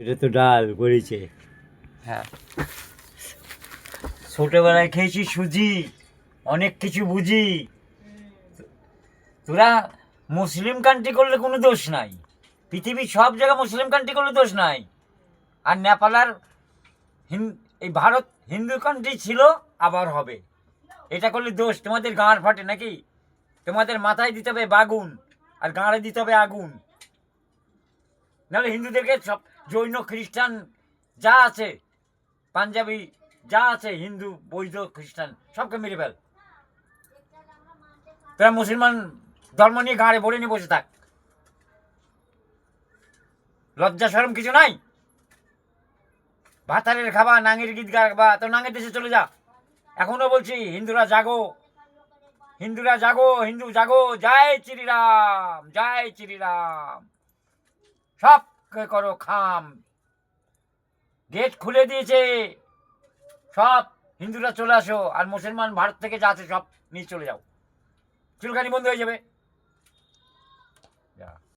এটা তো ডাল গড়িয়েছে। হ্যাঁ, ছোটবেলায় খেয়েছি সুজি, অনেক কিছু বুঝি। তোরা মুসলিম কান্ট্রি করলে কোনো দোষ নাই, পৃথিবীর সব জায়গায় মুসলিম কান্ট্রি করলে দোষ নাই। আর নেপাল আর এই ভারত হিন্দু কান্ট্রি ছিল, আবার হবে। এটা করলে দোষ? তোমাদের গাঁড় ফাটে নাকি? তোমাদের মাথায় দিতে হবে বাগুন, আর গাঁড়ে দিতে হবে আগুন। নাহলে হিন্দুদেরকে সব জৈন খ্রিস্টান যা আছে, পাঞ্জাবি যা আছে, হিন্দু বৈধ খ্রিস্টান সবকে মেরে ফেল। তোরা মুসলমান ধর্ম নিয়ে গাঁড়ে ভরে নিয়ে বসে থাক, লজ্জা শরম কিছু নাই? ভাতারের খাবা, নাঙের গীত গাবা, তো নাঙের দেশে চলে যা। এখনো বলছি, হিন্দুরা জাগো, হিন্দুরা জাগো, হিন্দু জাগো, জয় শ্রীরাম, জয় শ্রীরাম। সব করো খাম, গেট খুলে দিয়েছে, সব হিন্দুরা চলে আসো, আর মুসলমান ভারত থেকে যা আছে সব নিয়ে চলে যাও, চুলকানি বন্ধ হয়ে যাবে।